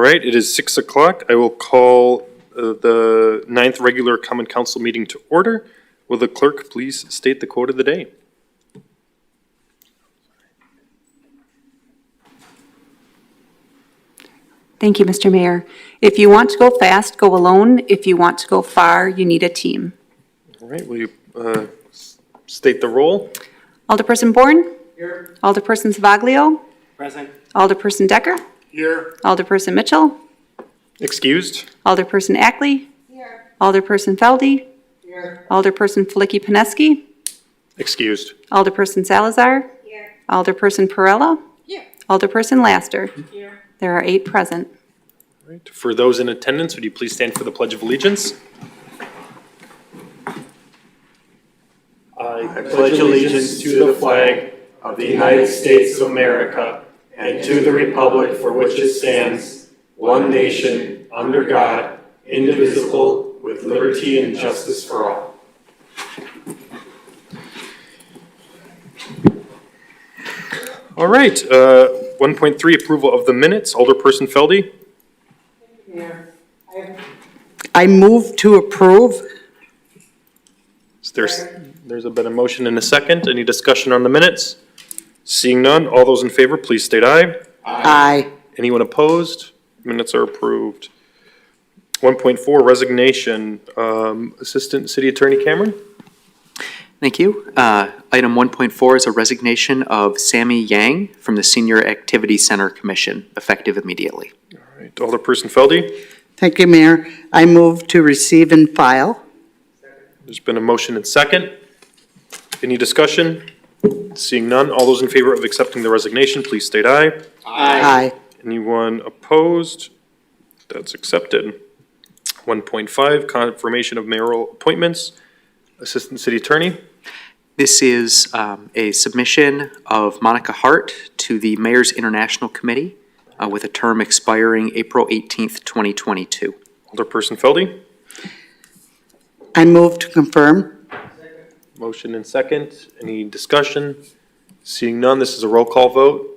right, it is 6 o'clock. I will call the 9th regular Common Council meeting to order. Will the clerk please state the quote of the day? Thank you, Mr. Mayor. If you want to go fast, go alone. If you want to go far, you need a team. All right, will you state the roll? Alderperson Bourne? Here. Alderperson Savaglio? Present. Alderperson Decker? Here. Alderperson Mitchell? Excused? Alderperson Ackley? Here. Alderperson Feldy? Here. Alderperson Felicki-Pineski? Excused. Alderperson Salazar? Here. Alderperson Perella? Here. Alderperson Laster? Here. There are 8 present. All right, for those in attendance, would you please stand for the Pledge of Allegiance? I pledge allegiance to the flag of the United States of America and to the republic for which it stands, one nation, under God, indivisible, with liberty and justice for all. All right, 1.3, approval of the minutes. Alderperson Feldy? I move to approve. There's been a motion and a second. Any discussion on the minutes? Seeing none, all those in favor, please state aye. Aye. Anyone opposed? Minutes are approved. 1.4, resignation. Assistant City Attorney Cameron? Thank you. Item 1.4 is a resignation of Sammy Yang from the Senior Activity Center Commission, effective immediately. All right, Alderperson Feldy? Thank you, Mayor. I move to receive and file. There's been a motion and second. Any discussion? Seeing none, all those in favor of accepting the resignation, please state aye. Aye. Anyone opposed? That's accepted. 1.5, confirmation of mayoral appointments. Assistant City Attorney? This is a submission of Monica Hart to the Mayor's International Committee with a term expiring April 18th, 2022. Alderperson Feldy? I move to confirm. Motion and second. Any discussion? Seeing none, this is a roll call vote.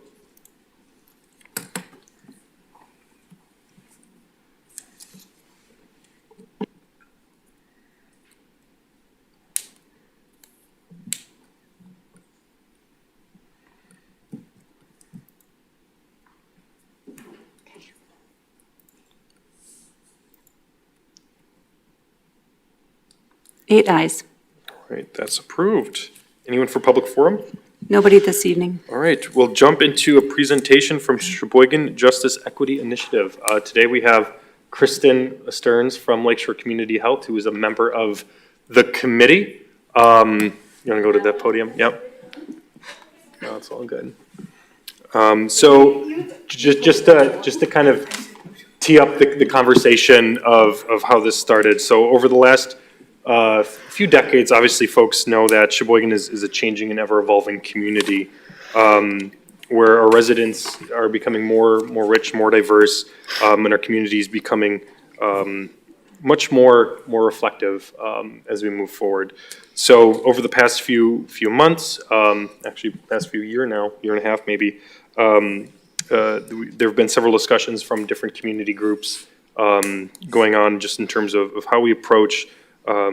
Eight ayes. All right, that's approved. Anyone for public forum? Nobody this evening. All right, we'll jump into a presentation from Sheboygan Justice Equity Initiative. Today we have Kristen Stearns from Lakeshore Community Health, who is a member of the committee. You want to go to the podium? Yep. No, it's all good. So just to kind of tee up the conversation of how this started. So over the last few decades, obviously folks know that Sheboygan is a changing and ever-evolving community where our residents are becoming more rich, more diverse, and our community is becoming much more reflective as we move forward. So over the past few months, actually past year and a half maybe, there have been several discussions from different community groups going on just in terms of how we approach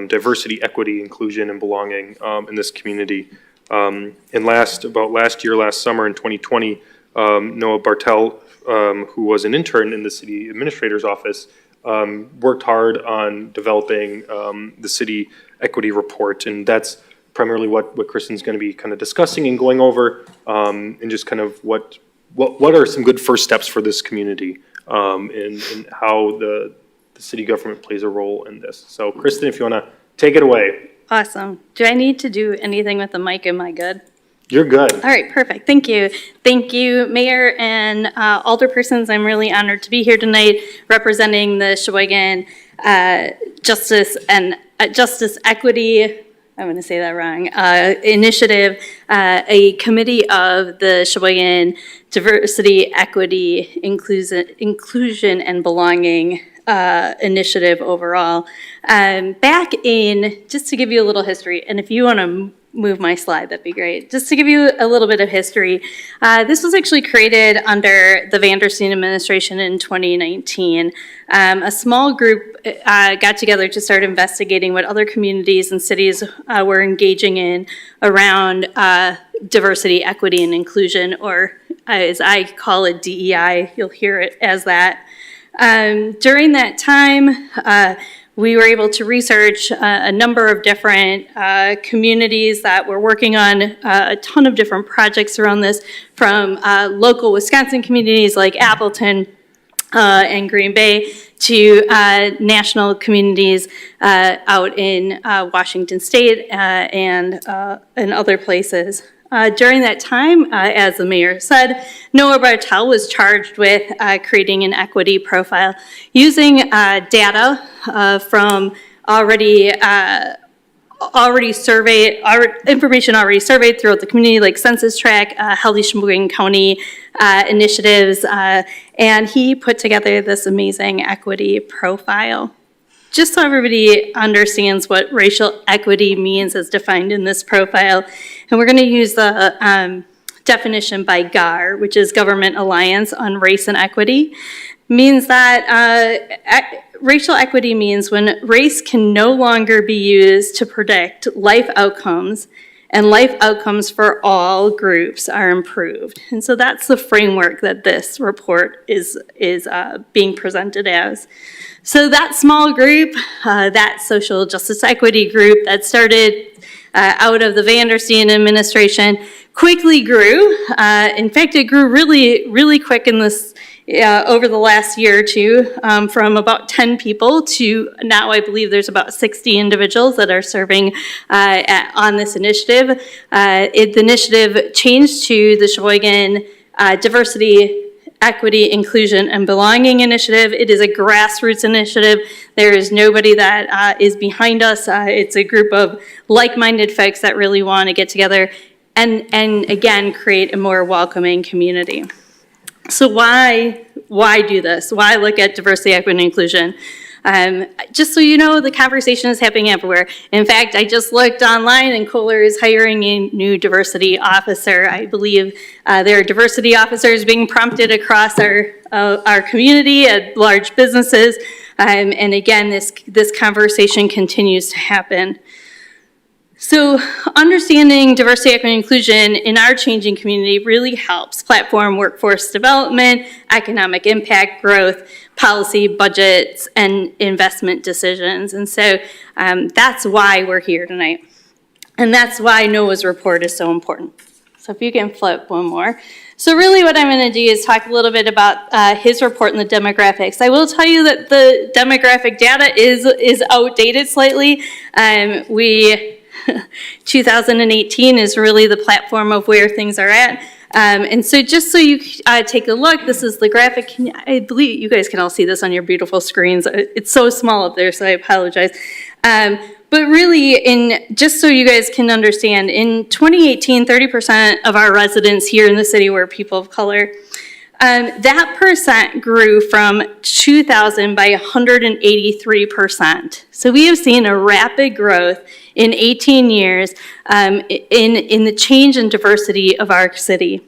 diversity, equity, inclusion, and belonging in this community. And last summer in 2020, Noah Bartel, who was an intern in the city administrator's office, worked hard on developing the city equity report, and that's primarily what Kristen's going to be kind of discussing and going over, and just kind of what are some good first steps for this community, and how the city government plays a role in this. So Kristen, if you want to take it away. Awesome. Do I need to do anything with the mic? Am I good? You're good. All right, perfect. Thank you. Thank you, Mayor and alderpersons. I'm really honored to be here tonight representing the Sheboygan Justice Equity, I'm going to say that wrong, initiative, a committee of the Sheboygan Diversity, Equity, Inclusion, and Belonging initiative overall. Back in, just to give you a little history, and if you want to move my slide, that'd be great. Just to give you a little bit of history, this was actually created under the Vandersteen administration in 2019. A small group got together to start investigating what other communities and cities were engaging in around diversity, equity, and inclusion, or as I call it, DEI. You'll hear it as that. During that time, we were able to research a number of different communities that were working on a ton of different projects around this, from local Wisconsin communities like Appleton and Green Bay to national communities out in Washington State and other places. During that time, as the mayor said, Noah Bartel was charged with creating an equity profile using data from information already surveyed throughout the community, like census tract, Healthy Sheboygan County initiatives, and he put together this amazing equity profile. Just so everybody understands what racial equity means as defined in this profile, and we're going to use the definition by GAR, which is Government Alliance on Race and Equity, means that racial equity means when race can no longer be used to predict life outcomes, and life outcomes for all groups are improved. And so that's the framework that this report is being presented as. So that small group, that social justice equity group that started out of the Vandersteen administration, quickly grew. In fact, it grew really, really quick in this over the last year or two, from about 10 people to now I believe there's about 60 individuals that are serving on this initiative. The initiative changed to the Sheboygan Diversity, Equity, Inclusion, and Belonging Initiative. It is a grassroots initiative. There is nobody that is behind us. It's a group of like-minded folks that really want to get together and again, create a more welcoming community. So why do this? Why look at diversity, equity, and inclusion? Just so you know, the conversation is happening everywhere. In fact, I just looked online and Kohler is hiring a new diversity officer. I believe there are diversity officers being prompted across our community at large businesses. And again, this conversation continues to happen. So understanding diversity, equity, and inclusion in our changing community really helps platform workforce development, economic impact, growth, policy, budgets, and investment decisions. And so that's why we're here tonight. And that's why Noah's report is so important. So if you can flip one more. So really what I'm going to do is talk a little bit about his report and the demographics. I will tell you that the demographic data is outdated slightly. 2018 is really the platform of where things are at. And so just so you take a look, this is the graphic. I believe you guys can all see this on your beautiful screens. It's so small up there, so I apologize. But really, just so you guys can understand, in 2018, 30% of our residents here in the city were people of color. That percent grew from 2000 by 183%. So we have seen a rapid growth in 18 years in the change and diversity of our city.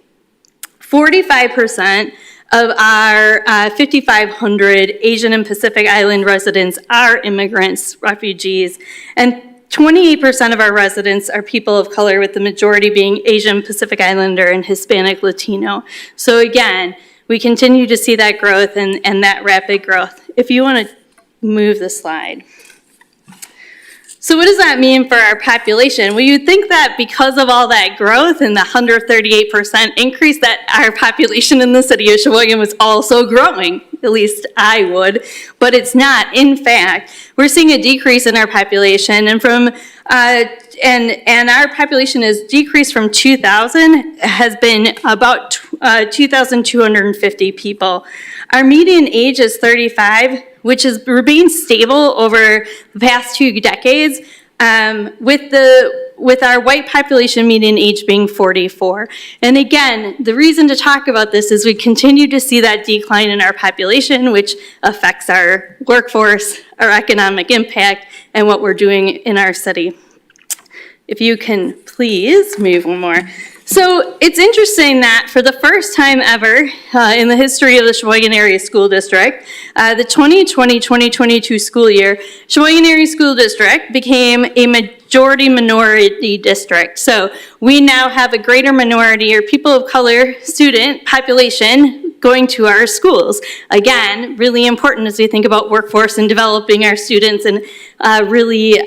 45% of our 5,500 Asian and Pacific Island residents are immigrants, refugees, and 28% of our residents are people of color, with the majority being Asian, Pacific Islander, and Hispanic Latino. So again, we continue to see that growth and that rapid growth. If you want to move the slide. So what does that mean for our population? Well, you'd think that because of all that growth and the 138% increase, that our population in the city of Sheboygan was also growing. At least I would, but it's not. In fact, we're seeing a decrease in our population, and our population has decreased from 2,000, has been about 2,250 people. Our median age is 35, which has remained stable over the past 2 decades, with our white population median age being 44. And again, the reason to talk about this is we continue to see that decline in our population, which affects our workforce, our economic impact, and what we're doing in our city. If you can please move one more. So it's interesting that for the first time ever in the history of the Sheboygan Area School District, the 2020-2022 school year, Sheboygan Area School District became a majority-minority district. So we now have a greater minority or people of color student population going to our schools. Again, really important as we think about workforce and developing our students and really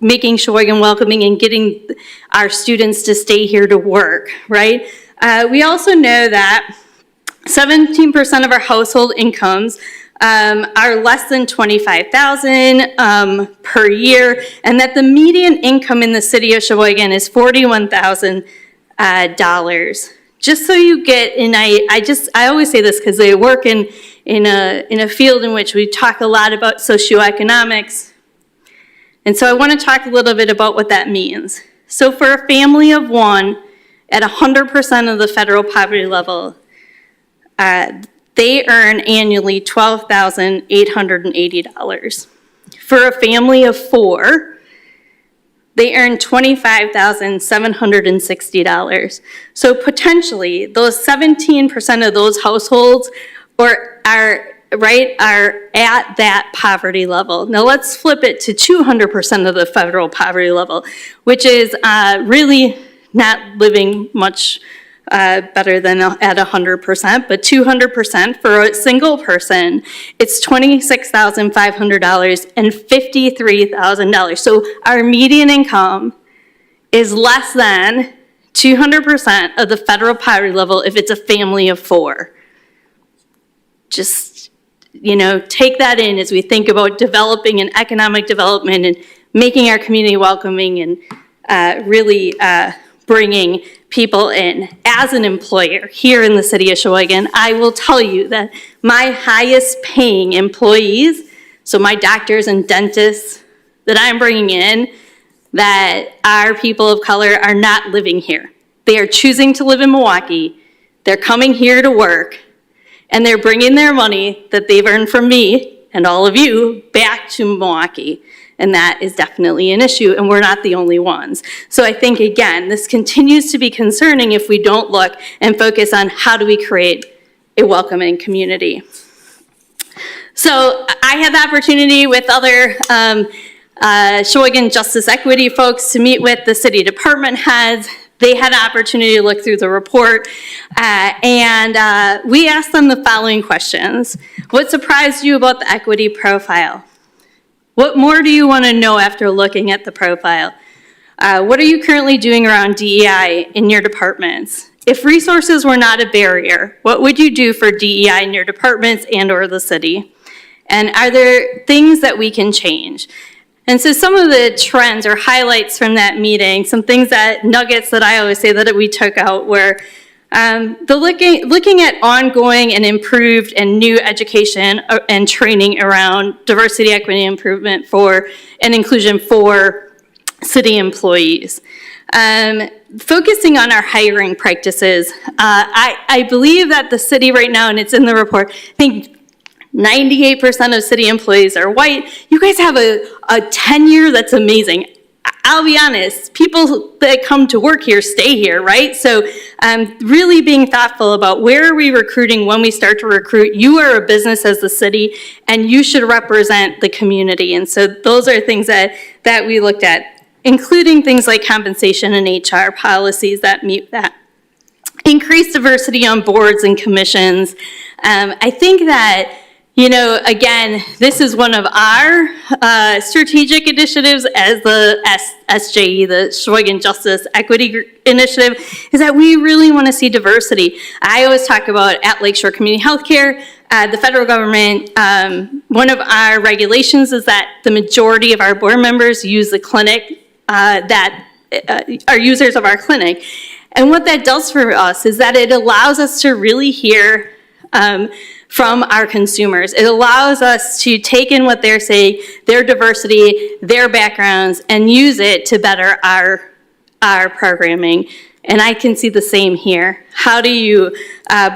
making Sheboygan welcoming and getting our students to stay here to work, right? We also know that 17% of our household incomes are less than $25,000 per year, and that the median income in the city of Sheboygan is $41,000. Just so you get, and I always say this because I work in a field in which we talk a lot about socioeconomics. And so I want to talk a little bit about what that means. So for a family of one, at 100% of the federal poverty level, they earn annually $12,880. For a family of four, they earn $25,760. So potentially, those 17% of those households are at that poverty level. Now let's flip it to 200% of the federal poverty level, which is really not living much better than at 100%, but 200% for a single person, it's $26,500 and $53,000. So our median income is less than 200% of the federal poverty level if it's a family of four. Just, take that in as we think about developing and economic development and making our community welcoming and really bringing people in. As an employer here in the city of Sheboygan, I will tell you that my highest paying employees, so my doctors and dentists that I'm bringing in, that are people of color, are not living here. They are choosing to live in Milwaukee. They're coming here to work, and they're bringing their money that they've earned from me and all of you back to Milwaukee. And that is definitely an issue, and we're not the only ones. So I think, again, this continues to be concerning if we don't look and focus on how do we create a welcoming community. So I had the opportunity with other Sheboygan Justice Equity folks to meet with the city department heads. They had an opportunity to look through the report, and we asked them the following questions. What surprised you about the equity profile? What more do you want to know after looking at the profile? What are you currently doing around DEI in your departments? If resources were not a barrier, what would you do for DEI in your departments and or the city? And are there things that we can change? And so some of the trends or highlights from that meeting, some things nuggets that I always say that we took out were looking at ongoing and improved and new education and training around diversity, equity, improvement and inclusion for city employees. Focusing on our hiring practices. I believe that the city right now, and it's in the report, I think 98% of city employees are white. You guys have a tenure that's amazing. I'll be honest, people that come to work here stay here, right? So really being thoughtful about where are we recruiting when we start to recruit. You are a business as the city, and you should represent the community. And so those are things that we looked at, including things like compensation and HR policies that meet that. Increased diversity on boards and commissions. I think that, again, this is one of our strategic initiatives as the SJE, the Sheboygan Justice Equity Initiative, is that we really want to see diversity. I always talk about at Lakeshore Community Healthcare, the federal government, one of our regulations is that the majority of our board members use the clinic that are users of our clinic. And what that does for us is that it allows us to really hear from our consumers. It allows us to take in what they're saying, their diversity, their backgrounds, and use it to better our programming And I can see the same here. How do you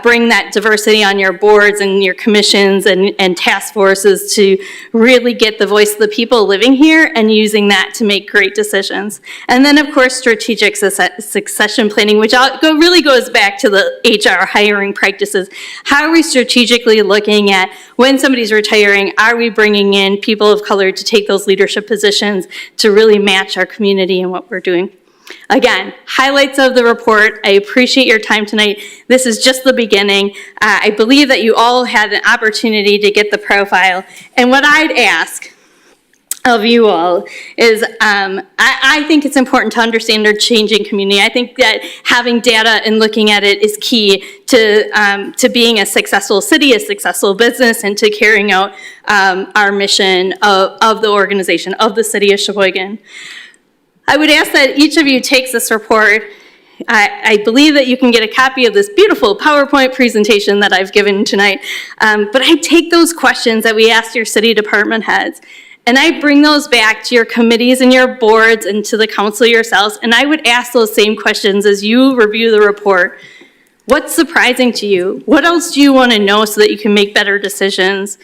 bring that diversity on your boards and your commissions and task forces to really get the voice of the people living here and using that to make great decisions? And then, of course, strategic succession planning, which really goes back to the HR hiring practices. How are we strategically looking at when somebody's retiring, are we bringing in people of color to take those leadership positions to really match our community and what we're doing? Again, highlights of the report. I appreciate your time tonight. This is just the beginning. I believe that you all had an opportunity to get the profile. And what I'd ask of you all is, I think it's important to understand our changing community. I think that having data and looking at it is key to being a successful city, a successful business, and to carrying out our mission of the organization, of the city of Sheboygan. I would ask that each of you takes this report. I believe that you can get a copy of this beautiful PowerPoint presentation that I've given tonight. But I take those questions that we asked your city department heads, and I bring those back to your committees and your boards and to the council yourselves, and I would ask those same questions as you review the report. What's surprising to you? What else do you want to know so that you can make better decisions?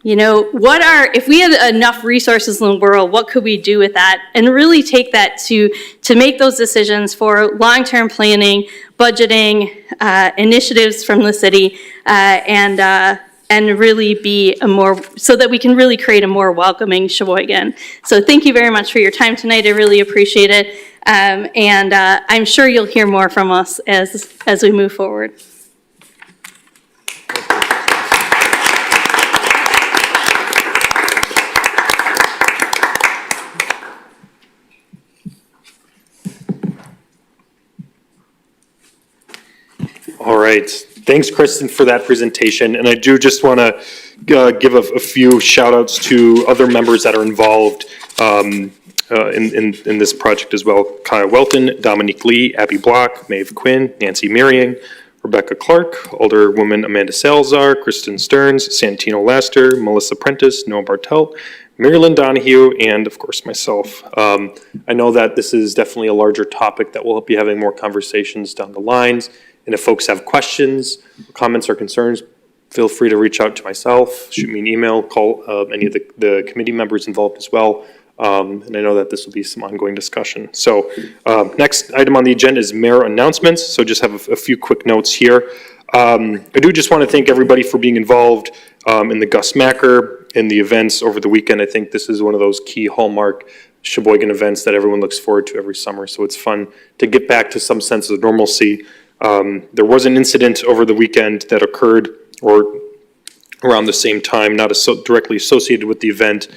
You know, if we had enough resources in the world, what could we do with that? And really take that to make those decisions for long-term planning, budgeting, initiatives from the city, and really be so that we can really create a more welcoming Sheboygan. So thank you very much for your time tonight. I really appreciate it. And I'm sure you'll hear more from us as we move forward. All right, thanks, Kristen, for that presentation. And I do just want to give a few shout outs to other members that are involved in this project as well. Kyle Welton, Dominique Lee, Abby Block, Maeve Quinn, Nancy Merriang, Rebecca Clark, Alderwoman Amanda Salazar, Kristen Stearns, Santino Laster, Melissa Prentice, Noah Bartel, Marilyn Donahue, and of course myself. I know that this is definitely a larger topic that we'll be having more conversations down the lines. And if folks have questions, comments, or concerns, feel free to reach out to myself, shoot me an email, call any of the committee members involved as well. And I know that this will be some ongoing discussion. So next item on the agenda is mayor announcements. So just have a few quick notes here. I do just want to thank everybody for being involved in the Gus Macker and the events over the weekend. I think this is one of those key hallmark Sheboygan events that everyone looks forward to every summer. So it's fun to get back to some sense of normalcy. There was an incident over the weekend that occurred or around the same time, not directly associated with the event.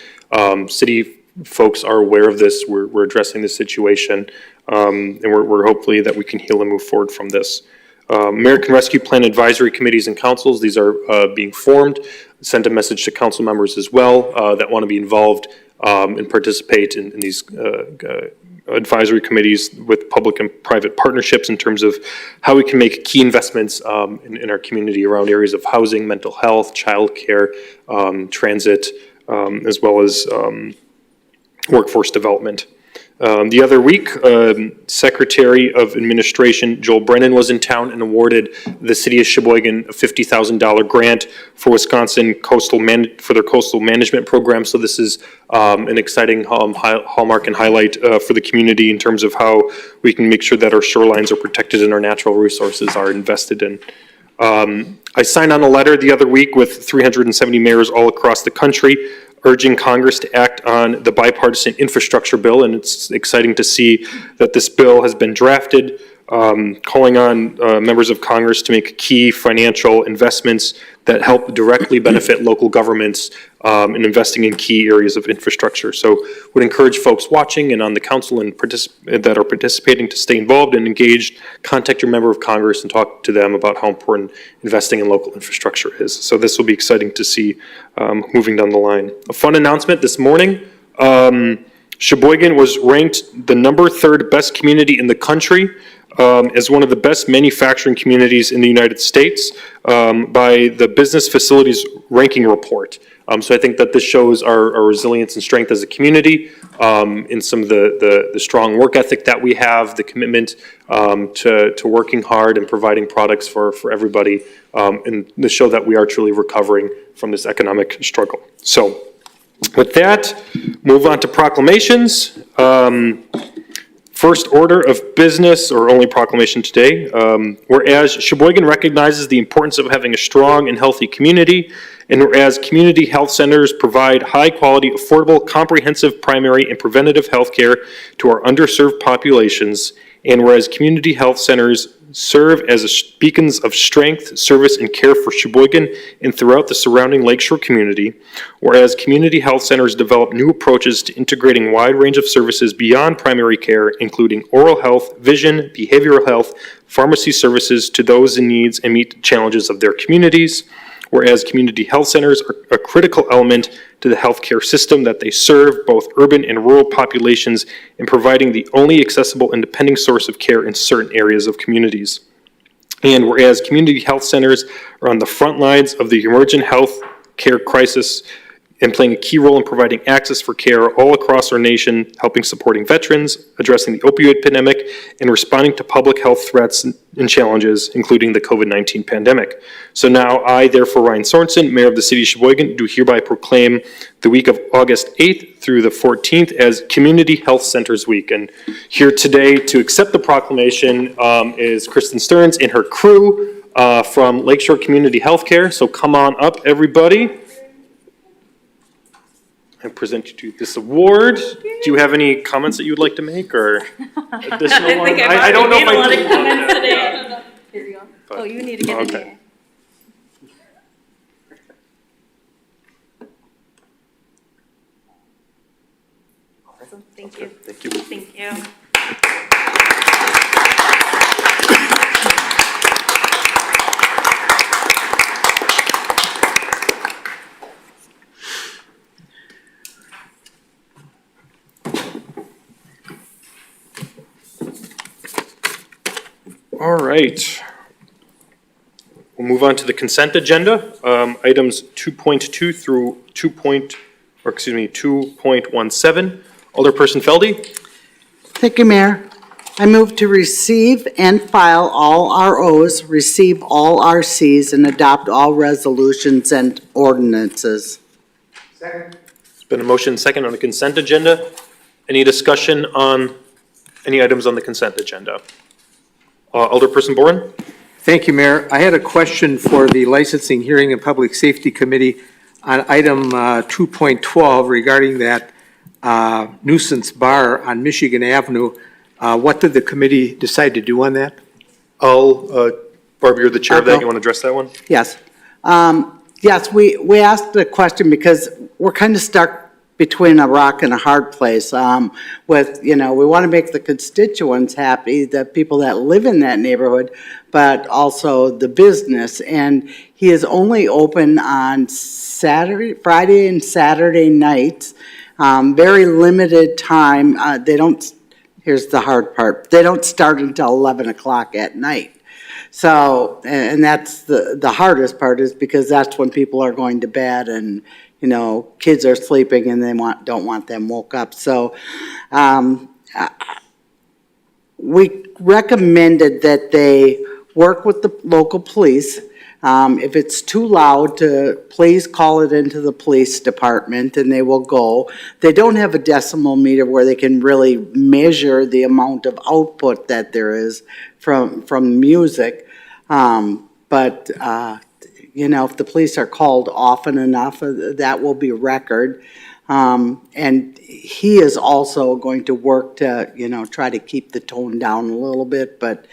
City folks are aware of this. We're addressing this situation, and we're hopefully that we can heal and move forward from this. American Rescue Plan Advisory Committees and Councils, these are being formed. Sent a message to council members as well that want to be involved and participate in these advisory committees with public and private partnerships in terms of how we can make key investments in our community around areas of housing, mental health, childcare, transit, as well as workforce development. The other week, Secretary of Administration Joel Brennan was in town and awarded the city of Sheboygan a $50,000 grant for Wisconsin for their coastal management program. So this is an exciting hallmark and highlight for the community in terms of how we can make sure that our shorelines are protected and our natural resources are invested in. I signed on a letter the other week with 370 mayors all across the country urging Congress to act on the bipartisan infrastructure bill, and it's exciting to see that this bill has been drafted, calling on members of Congress to make key financial investments that help directly benefit local governments in investing in key areas of infrastructure. So would encourage folks watching and on the council and that are participating to stay involved and engaged, contact your member of Congress and talk to them about how important investing in local infrastructure is. So this will be exciting to see moving down the line. A fun announcement this morning. Sheboygan was ranked the #3 best community in the country as one of the best manufacturing communities in the United States by the Business Facilities Ranking Report. So I think that this shows our resilience and strength as a community, in some of the strong work ethic that we have, the commitment to working hard and providing products for everybody, and to show that we are truly recovering from this economic struggle. So with that, move on to proclamations. First order of business, or only proclamation today, whereas Sheboygan recognizes the importance of having a strong and healthy community, and whereas community health centers provide high-quality, affordable, comprehensive primary and preventative health care to our underserved populations, and whereas community health centers serve as beacons of strength, service, and care for Sheboygan and throughout the surrounding Lakeshore community, whereas community health centers develop new approaches to integrating a wide range of services beyond primary care, including oral health, vision, behavioral health, pharmacy services to those in need and meet the challenges of their communities, whereas community health centers are a critical element to the healthcare system that they serve both urban and rural populations in providing the only accessible and depending source of care in certain areas of communities. And whereas community health centers are on the front lines of the emergent health care crisis and playing a key role in providing access for care all across our nation, helping supporting veterans, addressing the opioid epidemic, and responding to public health threats and challenges, including the COVID-19 pandemic. So now I, therefore Ryan Sorensen, Mayor of the City of Sheboygan, do hereby proclaim the week of August 8th through the 14th as Community Health Centers Week. And here today to accept the proclamation is Kristen Stearns and her crew from Lakeshore Community Healthcare. So come on up, everybody. I present you this award. Do you have any comments that you would like to make, or additional ones? I don't know if I made a lot do. of comments today. Here you go. Oh, you need to get in Okay. here. Awesome. Thank you. Thank you. Thank you. All right. We'll move on to the consent agenda. Items 2.2 through 2.17. Alderperson Feldy. Thank you, Mayor. I move to receive and file all ROs, receive all RCs, and adopt all resolutions and ordinances. It's been a motion second on the consent agenda. Any discussion on any items on the consent agenda? Alderperson Boren? Thank you, Mayor. I had a question for the Licensing, Hearing, and Public Safety Committee on item 2.12 regarding that nuisance bar on Michigan Avenue. What did the committee decide to do on that? Barb, you're the chair of that. I'll go. You want to address that one? Yes. Yes, we asked the question because we're kind of stuck between a rock and a hard place. We want to make the constituents happy, the people that live in that neighborhood, but also the business. And he is only open on Friday and Saturday nights, very limited time. Here's the hard part, they don't start until 11 o'clock at night. So, and that's the hardest part, is because that's when people are going to bed and, kids are sleeping and they don't want them woke up. So, we recommended that they work with the local police. If it's too loud, to please call it into the police department and they will go. They don't have a decimal meter where they can really measure the amount of output that there is from music. But if the police are called often enough, that will be record. And he is also going to work to, try to keep the tone down a little bit, but,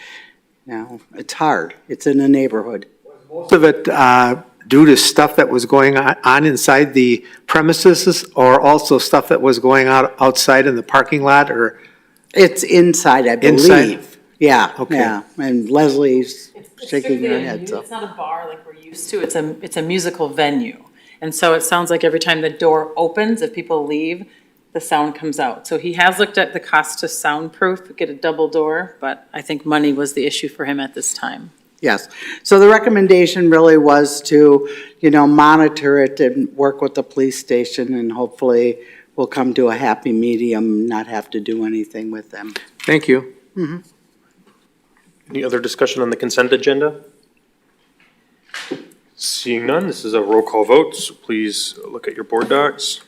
it's hard. It's in a neighborhood. Most of it due to stuff that was going on inside the premises, or also stuff that was going on outside in the parking lot, or? It's inside, I Inside? believe. Yeah, Okay. yeah. And Leslie's It's shaking her strictly head, so. It's not a bar like we're used to, it's a musical venue. And so it sounds like every time the door opens, if people leave, the sound comes out. So he has looked at the cost to soundproof, get a double door, but I think money was the issue for him at this time. Yes. So the recommendation really was to, monitor it and work with the police station, and hopefully we'll come to a happy medium, not have to do anything with them. Thank you. Any other discussion on the consent agenda? Seeing none, this is a roll call vote, so please look at your board docs.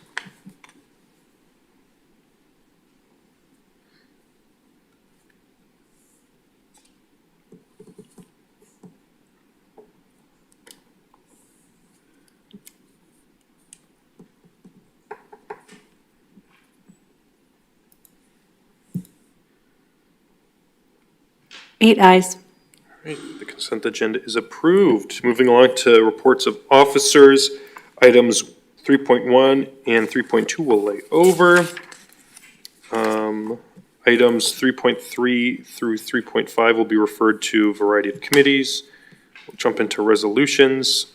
Eight ayes. Right, the consent agenda is approved. Moving along to reports of officers, items 3.1 and 3.2 will lay over. Items 3.3 through 3.5 will be referred to a variety of committees. We'll jump into resolutions.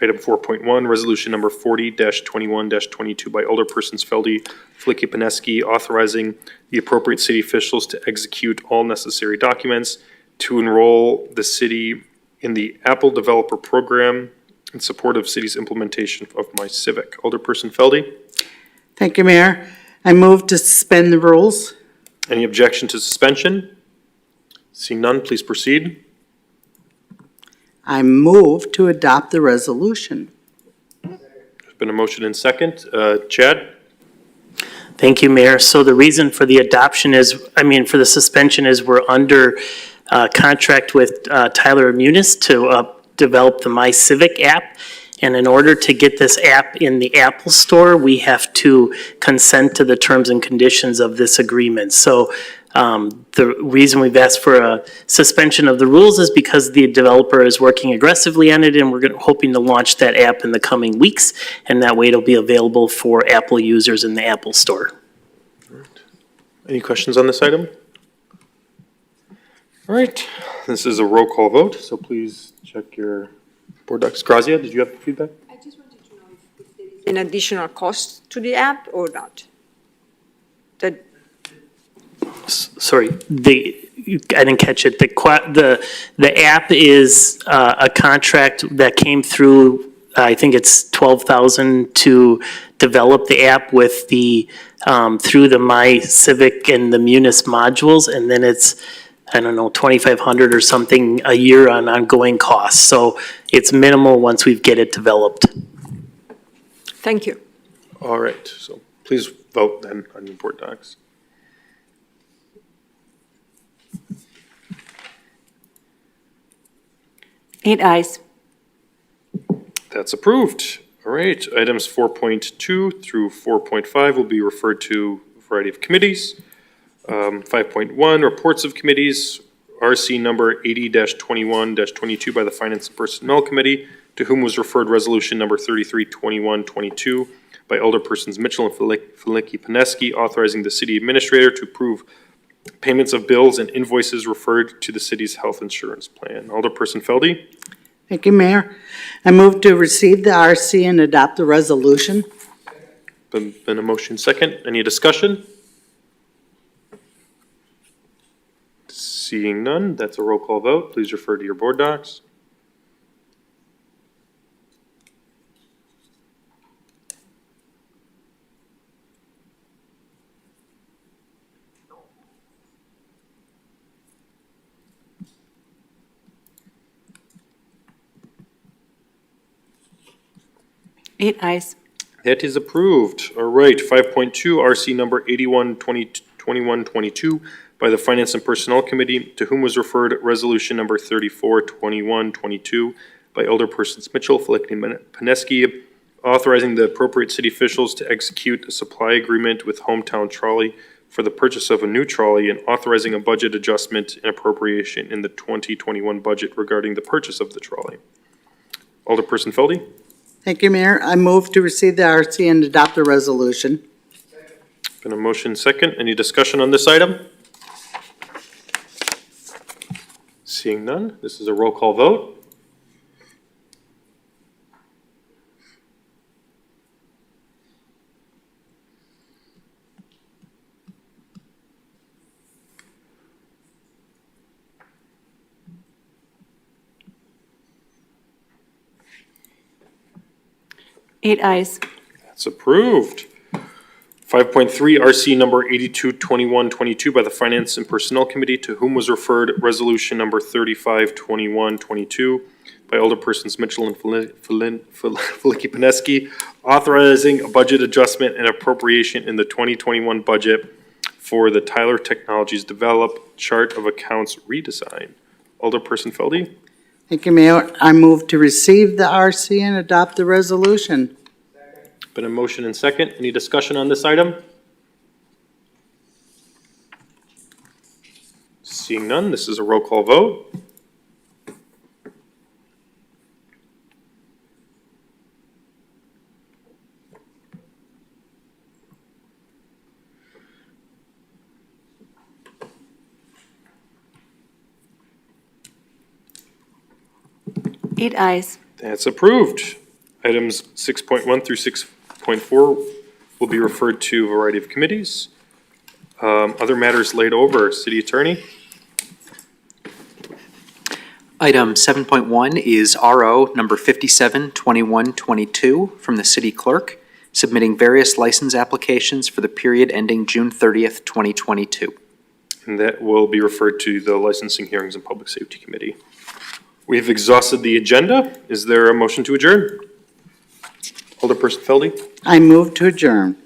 Item 4.1, resolution number 40-21-22 by Alderpersons Feldy, Flicky, Pineski, authorizing the appropriate city officials to execute all necessary documents to enroll the city in the Apple Developer Program in support of city's implementation of My Civic. Alderperson Feldy, Thank you, Mayor. I move to suspend the rules. any objection to suspension? Seeing none, please proceed. I move to adopt the resolution. There's been a motion and second. Chad? Thank you, Mayor. So the reason for the adoption is, for the suspension is we're under contract with Tyler Munis to develop the My Civic app. And in order to get this app in the Apple Store, we have to consent to the terms and conditions of this agreement. So the reason we've asked for a suspension of the rules is because the developer is working aggressively on it, and we're hoping to launch that app in the coming weeks, and that way it'll be available for Apple users in the Apple Store. Any questions on this item? All right, this is a roll call vote, so please check your board docs. Grazia, did you have feedback? I just wanted to know if there is an additional cost to the app or not? That Sorry, I didn't catch it. The app is a contract that came through, I think it's $12,000 to develop the app with through the My Civic and the Munis modules, and then it's, I don't know, $2,500 or something a year on ongoing costs. So it's minimal once we get it developed. Thank you. All right, so please vote then on your board docs. Eight ayes. That's approved. All right, items 4.2 through 4.5 will be referred to a variety of committees. 5.1, reports of committees, RC number 80-21-22 by the Finance and Personnel Committee, to whom was referred resolution number 33-21-22 by Alderpersons Mitchell and Filicki Pineski, authorizing the city administrator to approve payments of bills and invoices referred to the city's health insurance plan. Alderperson Feldy, Thank you, Mayor. I move to receive the RC and adopt the resolution. been a motion second. Any discussion? Seeing none, that's a roll call vote. Please refer to your board docs. Eight ayes. That is approved. All right, 5.2, RC number 81-21-22 by the Finance and Personnel Committee, to whom was referred resolution number 34-21-22 by Alderpersons Mitchell, Filicki, Pineski, authorizing the appropriate city officials to execute a supply agreement with Hometown Trolley for the purchase of a new trolley and authorizing a budget adjustment and appropriation in the 2021 budget regarding the purchase of the trolley. Alderperson Feldy? Thank you, Mayor. I move to receive the RC and adopt the resolution. Been a motion second. Any discussion on this item? Seeing none, this is a roll call vote. 8 ayes. That's approved. 5.3, RC number 822122 by the Finance and Personnel Committee, to whom was referred resolution number 352122 by Alderpersons Mitchell and Filicki-Pineski, authorizing a budget adjustment and appropriation in the 2021 budget for the Tyler Technologies Develop Chart of Accounts redesign. Alderperson Feldy? Thank you, Mayor. I move to receive the RC and adopt the resolution. Been a motion and second. Any discussion on this item? Seeing none, this is a roll call vote. Eight ayes. That's approved. Items 6.1 through 6.4 will be referred to a variety of committees. Other matters laid over. City Attorney? Item 7.1 is RO number 572122 from the city clerk, submitting various license applications for the period ending June 30th, 2022. And that will be referred to the Licensing Hearings and Public Safety Committee. We have exhausted the agenda. Is there a motion to adjourn? Alderperson Feldy? I move to adjourn.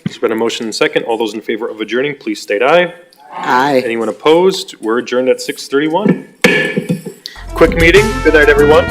There's been a motion and second. All those in favor of adjourning, please state aye. Aye. Anyone opposed? We're adjourned at 6:31. Quick meeting. Good night, everyone.